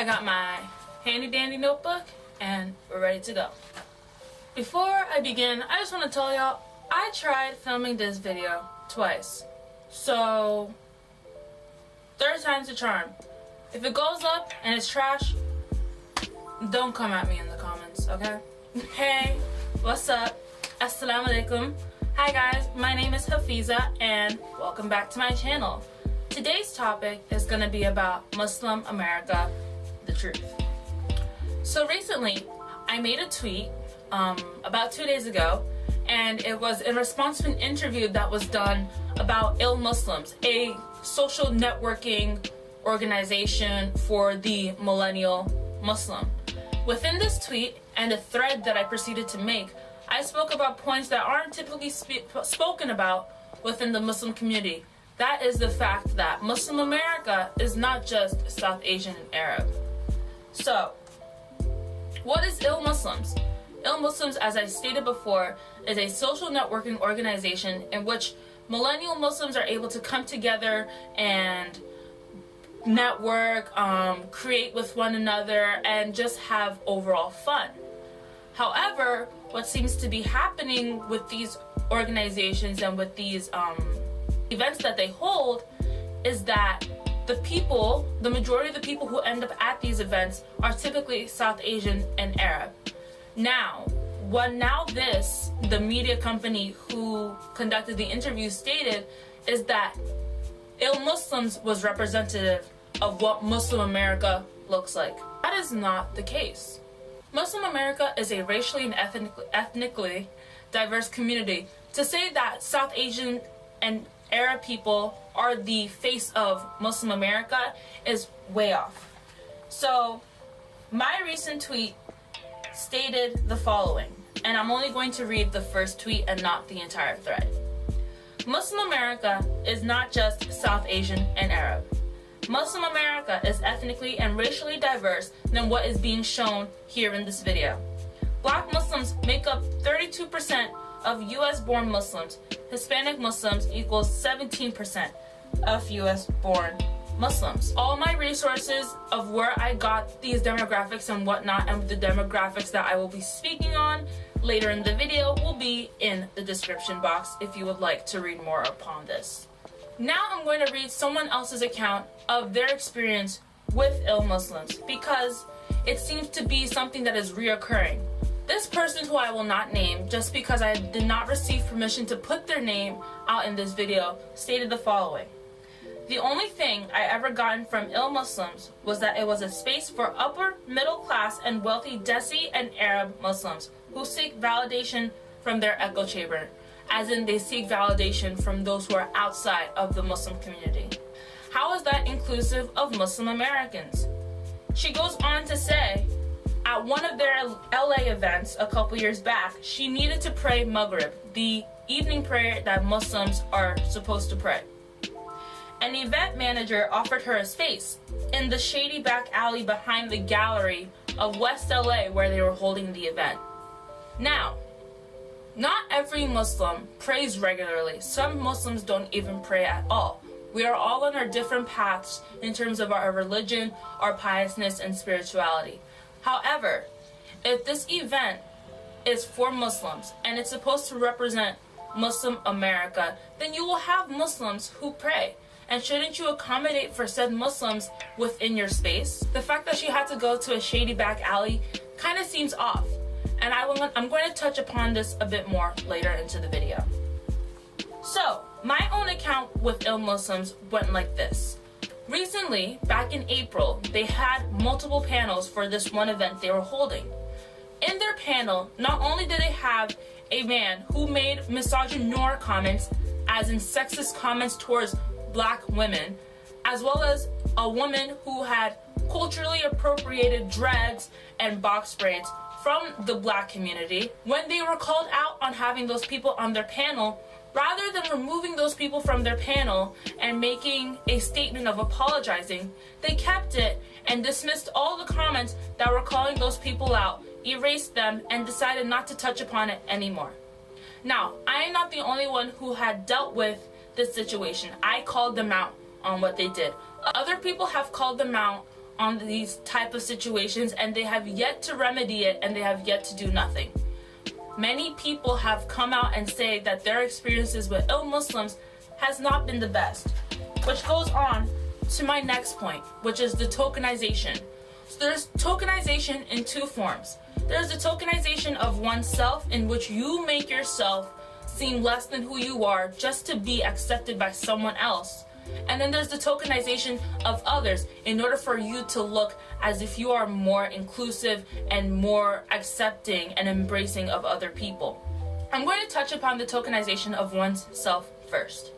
got my handy dandy notebook and we're ready to go. Before I begin, I just want to tell y'all I tried filming this video twice. So, third time's the charm. If it goes up and it's trash, don't come at me in the comments, okay? Hey, what's up? Assalamu alaikum. Hi guys, my name is Hafiza and welcome back to my channel. Today's topic is going to be about Muslim America, the truth. So recently, I made a tweet about 2 days ago, and it was in response to an interview that was done about Ill Muslims, a social networking organization for the millennial Muslim. Within this tweet and a thread that I proceeded to make, I spoke about points that aren't typically spoken about within the Muslim community. That is the fact that Muslim America is not just South Asian and Arab. So, what is Ill Muslims? Ill Muslims, as I stated before, is a social networking organization in which millennial Muslims are able to come together and network, create with one another, and just have overall fun. However, what seems to be happening with these organizations and with these events that they hold is that the majority of the people who end up at these events are typically South Asian and Arab. Now, the media company who conducted the interview stated is that Ill Muslims was representative of what Muslim America looks like. That is not the case. Muslim America is a racially and ethnically diverse community. To say that South Asian and Arab people are the face of Muslim America is way off. So, my recent tweet stated the following, and I'm only going to read the first tweet and not the entire thread. Muslim America is not just South Asian and Arab. Muslim America is ethnically and racially diverse than what is being shown here in this video. Black Muslims make up 32% of US-born Muslims. Hispanic Muslims equals 17% of US-born Muslims. All my resources of where I got these demographics and whatnot, and the demographics that I will be speaking on later in the video, will be in the description box if you would like to read more upon this. Now I'm going to read someone else's account of their experience with Ill Muslims, because it seems to be something that is reoccurring. This person, who I will not name just because I did not receive permission to put their name out in this video, stated the following. The only thing I ever gotten from Ill Muslims was that it was a space for upper middle class and wealthy Desi and Arab Muslims who seek validation from their echo chamber, as in they seek validation from those who are outside of the Muslim community. How is that inclusive of Muslim Americans? She goes on to say, at one of their LA events a couple years back, she needed to pray Maghrib, the evening prayer that Muslims are supposed to pray. An event manager offered her a space in the shady back alley behind the gallery of West LA where they were holding the event. Now, not every Muslim prays regularly. Some Muslims don't even pray at all. We are all on our different paths in terms of our religion, our piousness, and spirituality. However, if this event is for Muslims and it's supposed to represent Muslim America, then you will have Muslims who pray. And shouldn't you accommodate for said Muslims within your space? The fact that she had to go to a shady back alley kind of seems off. And I'm going to touch upon this a bit more later into the video. So, my own account with Ill Muslims went like this. Recently, back in April, they had multiple panels for this one event they were holding. In their panel, not only did they have a man who made misogynoir comments, as in sexist comments towards black women, as well as a woman who had culturally appropriated dreads and box braids from the black community. When they were called out on having those people on their panel, rather than removing those people from their panel and making a statement of apologizing, they kept it and dismissed all the comments that were calling those people out, erased them, and decided not to touch upon it anymore. Now, I am not the only one who had dealt with this situation. I called them out on what they did. Other people have called them out on these type of situations, and they have yet to remedy it, and they have yet to do nothing. Many people have come out and say that their experiences with ill Muslims has not been the best, which goes on to my next point, which is the tokenization. So there's tokenization in two forms. There's the tokenization of oneself, in which you make yourself seem less than who you are just to be accepted by someone else. And then there's the tokenization of others in order for you to look as if you are more inclusive and more accepting and embracing of other people. I'm going to touch upon the tokenization of oneself first.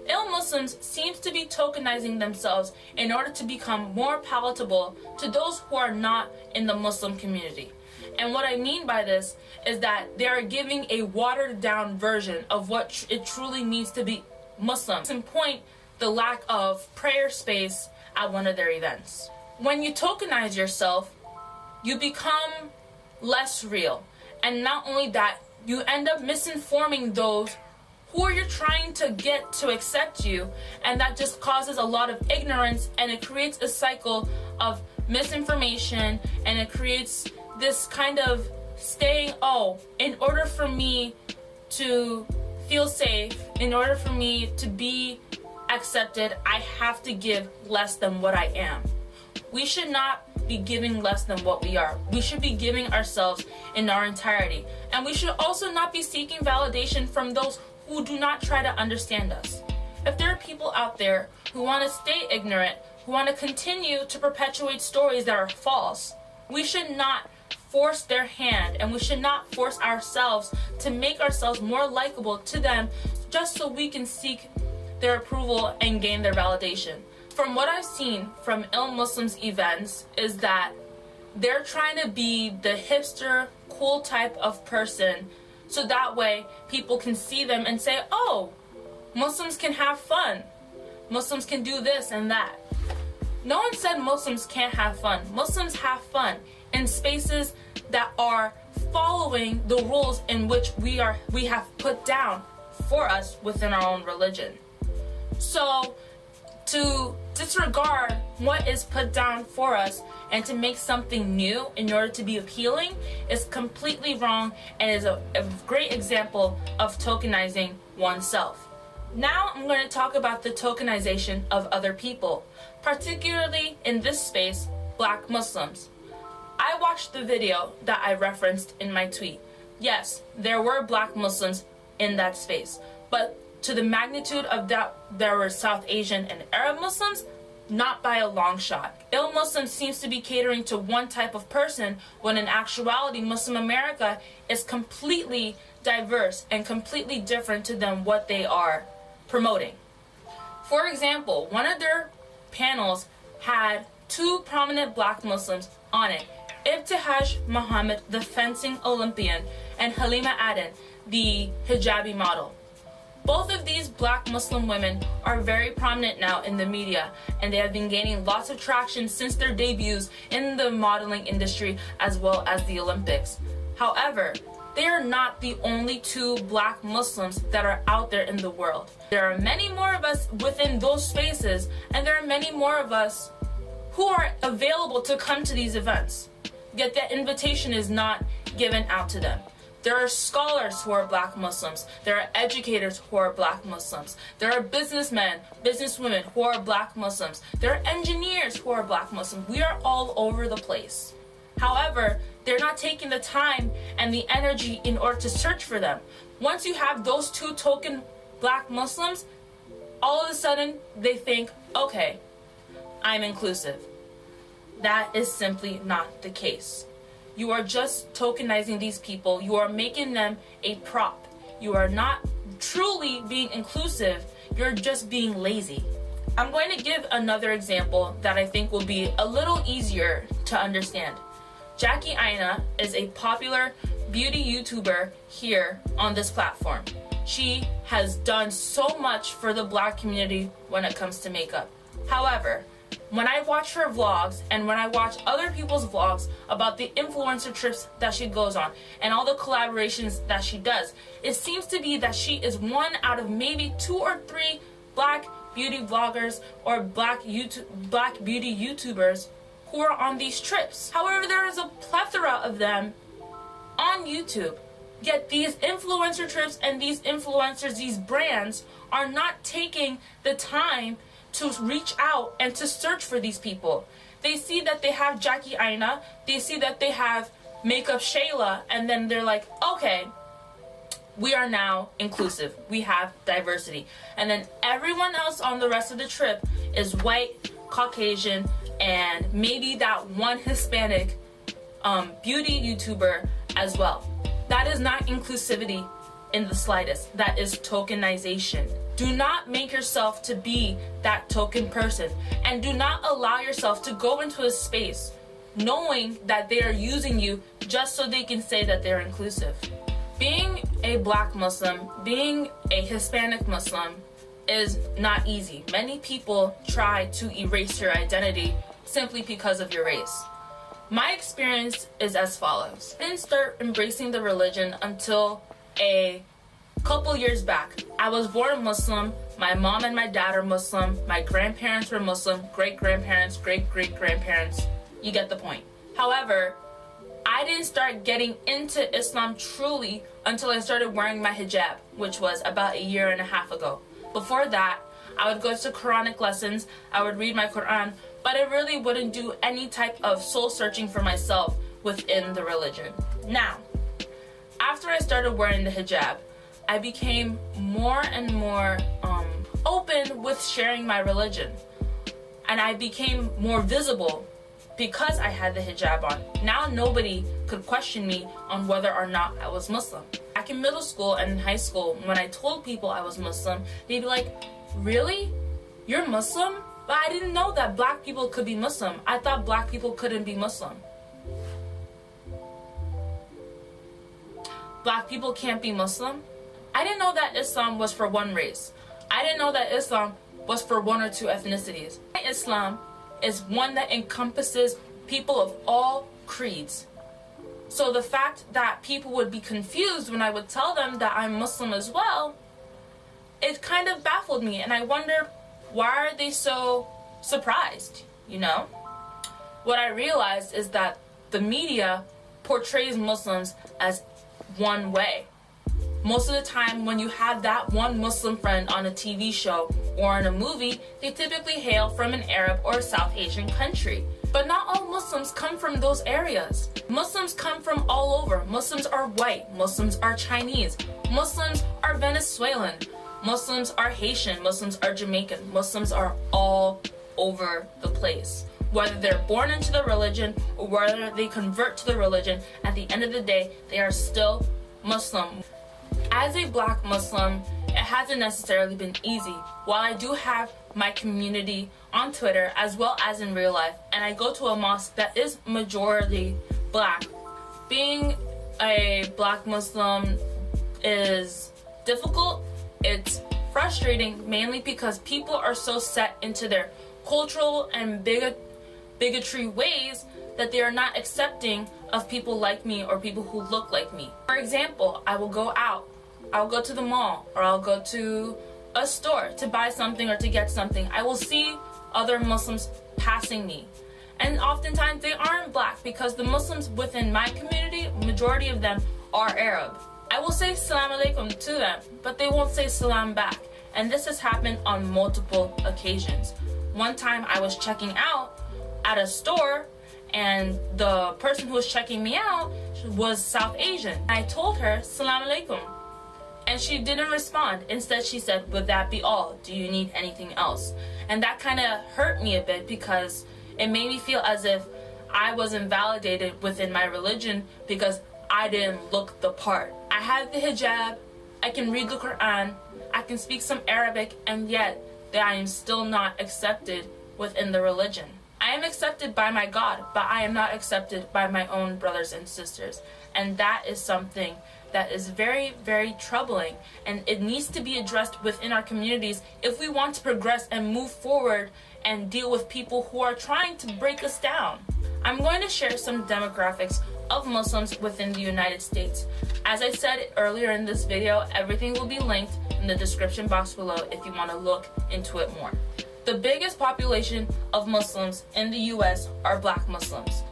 Ill Muslims seems to be tokenizing themselves in order to become more palatable to those who are not in the Muslim community. And what I mean by this is that they are giving a watered down version of what it truly means to be Muslim, and point the lack of prayer space at one of their events. When you tokenize yourself, you become less real. And not only that, you end up misinforming those who you're trying to get to accept you, and that just causes a lot of ignorance, and it creates a cycle of misinformation, and it creates this kind of staying, in order for me to feel safe, in order for me to be accepted, I have to give less than what I am. We should not be giving less than what we are. We should be giving ourselves in our entirety. And we should also not be seeking validation from those who do not try to understand us. If there are people out there who want to stay ignorant, who want to continue to perpetuate stories that are false, we should not force their hand, and we should not force ourselves to make ourselves more likable to them just so we can seek their approval and gain their validation. From what I've seen from ill Muslims events is that they're trying to be the hipster, cool type of person, so that way people can see them and say, oh, Muslims can have fun. Muslims can do this and that. No one said Muslims can't have fun. Muslims have fun in spaces that are following the rules in which we have put down for us within our own religion. So to disregard what is put down for us and to make something new in order to be appealing is completely wrong, and is a great example of tokenizing oneself. Now I'm going to talk about the tokenization of other people, particularly in this space, Black Muslims. I watched the video that I referenced in my tweet. Yes, there were Black Muslims in that space, but to the magnitude of that, there were South Asian and Arab Muslims, not by a long shot. Ill Muslim seems to be catering to one type of person, when in actuality Muslim America is completely diverse and completely different to them what they are promoting. For example, one of their panels had two prominent Black Muslims on it: Ibtihaj Muhammad, the fencing Olympian, and Halima Aden, the hijabi model. Both of these Black Muslim women are very prominent now in the media, and they have been gaining lots of traction since their debuts in the modeling industry as well as the Olympics. However, they are not the only two Black Muslims that are out there in the world. There are many more of us within those spaces, and there are many more of us who are available to come to these events, yet that invitation is not given out to them. There are scholars who are Black Muslims. There are educators who are Black Muslims. There are businessmen, businesswomen who are Black Muslims. There are engineers who are Black Muslims. We are all over the place. However, they're not taking the time and the energy in order to search for them. Once you have those two token Black Muslims, all of a sudden they think, okay, I'm inclusive. That is simply not the case. You are just tokenizing these people. You are making them a prop. You are not truly being inclusive. You're just being lazy. I'm going to give another example that I think will be a little easier to understand. Jackie Aina is a popular beauty YouTuber here on this platform. She has done so much for the Black community when it comes to makeup. However, when I watch her vlogs and when I watch other people's vlogs about the influencer trips that she goes on and all the collaborations that she does, it seems to be that she is one out of maybe 2 or 3 Black beauty vloggers or black beauty YouTubers who are on these trips. However, there is a plethora of them on YouTube. Yet these influencer trips and these influencers, these brands, are not taking the time to reach out and to search for these people. They see that they have Jackie Aina, they see that they have Makeup Shayla, and then they're like, okay, we are now inclusive. We have diversity. And then everyone else on the rest of the trip is white, Caucasian, and maybe that one Hispanic beauty YouTuber as well. That is not inclusivity in the slightest. That is tokenization. Do not make yourself to be that token person, and do not allow yourself to go into a space knowing that they are using you just so they can say that they're inclusive. Being a black Muslim, being a Hispanic Muslim is not easy. Many people try to erase your identity simply because of your race. My experience is as follows. I didn't start embracing the religion until a couple years back. I was born Muslim. My mom and my dad are Muslim. My grandparents were Muslim. Great-grandparents, great-great-grandparents. You get the point. However, I didn't start getting into Islam truly until I started wearing my hijab, which was about a year and a half ago. Before that, I would go to Quranic lessons, I would read my Quran, but I really wouldn't do any type of soul searching for myself within the religion. Now, after I started wearing the hijab, I became more and more open with sharing my religion. And I became more visible because I had the hijab on. Now nobody could question me on whether or not I was Muslim. Back in middle school and in high school, when I told people I was Muslim, they'd be like, really? You're Muslim? But I didn't know that black people could be Muslim. I thought black people couldn't be Muslim. Black people can't be Muslim? I didn't know that Islam was for one race. I didn't know that Islam was for one or two ethnicities. Islam is one that encompasses people of all creeds. So the fact that people would be confused when I would tell them that I'm Muslim as well, it kind of baffled me, and I wonder, why are they so surprised, you know? What I realized is that the media portrays Muslims as one way. Most of the time when you have that one Muslim friend on a TV show or in a movie, they typically hail from an Arab or a South Asian country. But not all Muslims come from those areas. Muslims come from all over. Muslims are white. Muslims are Chinese. Muslims are Venezuelan. Muslims are Haitian. Muslims are Jamaican. Muslims are all over the place. Whether they're born into the religion or whether they convert to the religion, at the end of the day, they are still Muslim. As a black Muslim, it hasn't necessarily been easy. While I do have my community on Twitter as well as in real life, and I go to a mosque that is majority black, being a black Muslim is difficult. It's frustrating, mainly because people are so set into their cultural and bigotry ways that they are not accepting of people like me or people who look like me. For example, I will go out. I'll go to the mall or I'll go to a store to buy something or to get something. I will see other Muslims passing me. And oftentimes they aren't black, because the Muslims within my community, majority of them are Arab. I will say salam alaikum to them, but they won't say salam back. And this has happened on multiple occasions. One time I was checking out at a store, and the person who was checking me out was South Asian. I told her salam alaikum, and she didn't respond. Instead she said, would that be all? Do you need anything else? And that kind of hurt me a bit, because it made me feel as if I was invalidated within my religion because I didn't look the part. I have the hijab, I can read the Quran, I can speak some Arabic, and yet I am still not accepted within the religion. I am accepted by my God, but I am not accepted by my own brothers and sisters. And that is something that is very, very troubling, and it needs to be addressed within our communities if we want to progress and move forward and deal with people who are trying to break us down. I'm going to share some demographics of Muslims within the United States. As I said earlier in this video, everything will be linked in the description box below if you want to look into it more. The biggest population of Muslims in the US are Black Muslims.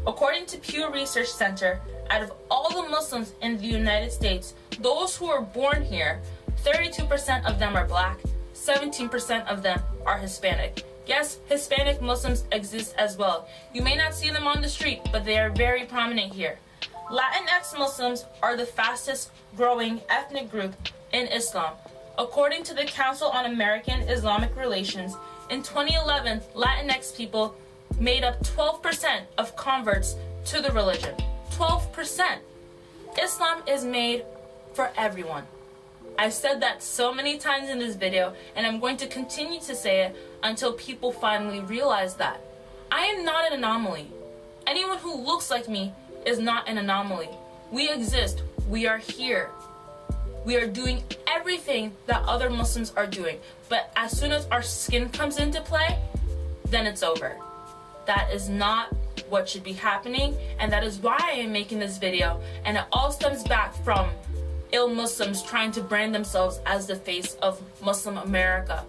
According to Pew Research Center, out of all the Muslims in the United States, those who are born here, 32% of them are Black, 17% of them are Hispanic. Yes, Hispanic Muslims exist as well. You may not see them on the street, but they are very prominent here. Latinx Muslims are the fastest growing ethnic group in Islam. According to the Council on American Islamic Relations, in 2011, Latinx people made up 12% of converts to the religion. 12%. Islam is made for everyone. I've said that so many times in this video, and I'm going to continue to say it until people finally realize that. I am not an anomaly. Anyone who looks like me is not an anomaly. We exist. We are here. We are doing everything that other Muslims are doing. But as soon as our skin comes into play, then it's over. That is not what should be happening, and that is why I am making this video. And it all stems back from ill Muslims trying to brand themselves as the face of Muslim America,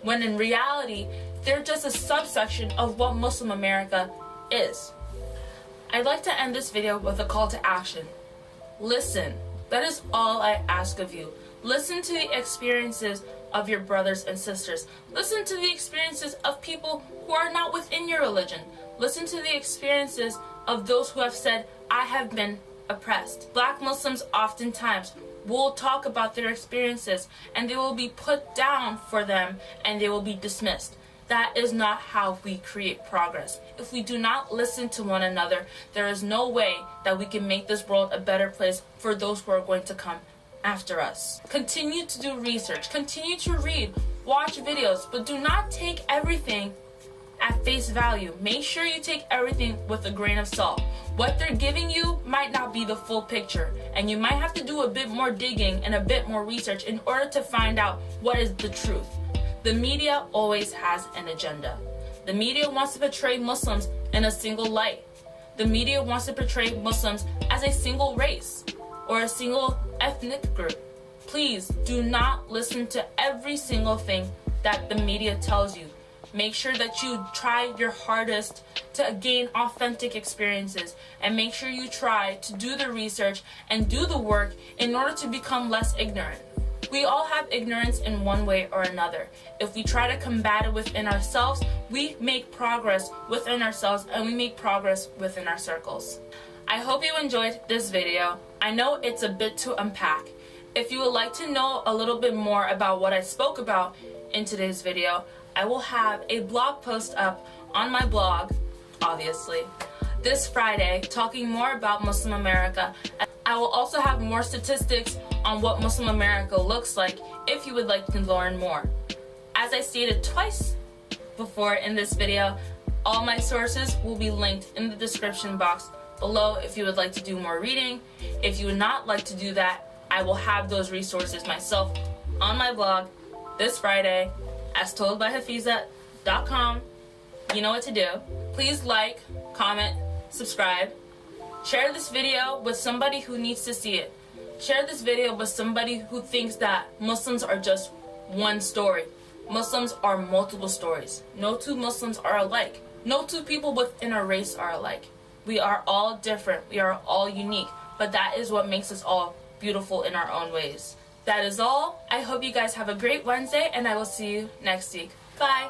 when in reality, they're just a subsection of what Muslim America is. I'd like to end this video with a call to action. Listen. That is all I ask of you. Listen to the experiences of your brothers and sisters. Listen to the experiences of people who are not within your religion. Listen to the experiences of those who have said, I have been oppressed. Black Muslims oftentimes will talk about their experiences, and they will be put down for them, and they will be dismissed. That is not how we create progress. If we do not listen to one another, there is no way that we can make this world a better place for those who are going to come after us. Continue to do research, continue to read, watch videos, but do not take everything at face value. Make sure you take everything with a grain of salt. What they're giving you might not be the full picture, and you might have to do a bit more digging and a bit more research in order to find out what is the truth. The media always has an agenda. The media wants to portray Muslims in a single light. The media wants to portray Muslims as a single race or a single ethnic group. Please do not listen to every single thing that the media tells you. Make sure that you try your hardest to gain authentic experiences, and make sure you try to do the research and do the work in order to become less ignorant. We all have ignorance in one way or another. If we try to combat it within ourselves, we make progress within ourselves, and we make progress within our circles. I hope you enjoyed this video. I know it's a bit to unpack. If you would like to know a little bit more about what I spoke about in today's video, I will have a blog post up on my blog, obviously, this Friday, talking more about Muslim America. I will also have more statistics on what Muslim America looks like if you would like to learn more. As I stated twice before in this video, all my sources will be linked in the description box below if you would like to do more reading. If you would not like to do that, I will have those resources myself on my blog this Friday, as told by Hafiza.com. You know what to do. Please like, comment, subscribe. Share this video with somebody who needs to see it. Share this video with somebody who thinks that Muslims are just one story. Muslims are multiple stories. No two Muslims are alike. No two people within a race are alike. We are all different. We are all unique. But that is what makes us all beautiful in our own ways. That is all. I hope you guys have a great Wednesday, and I will see you next week. Bye.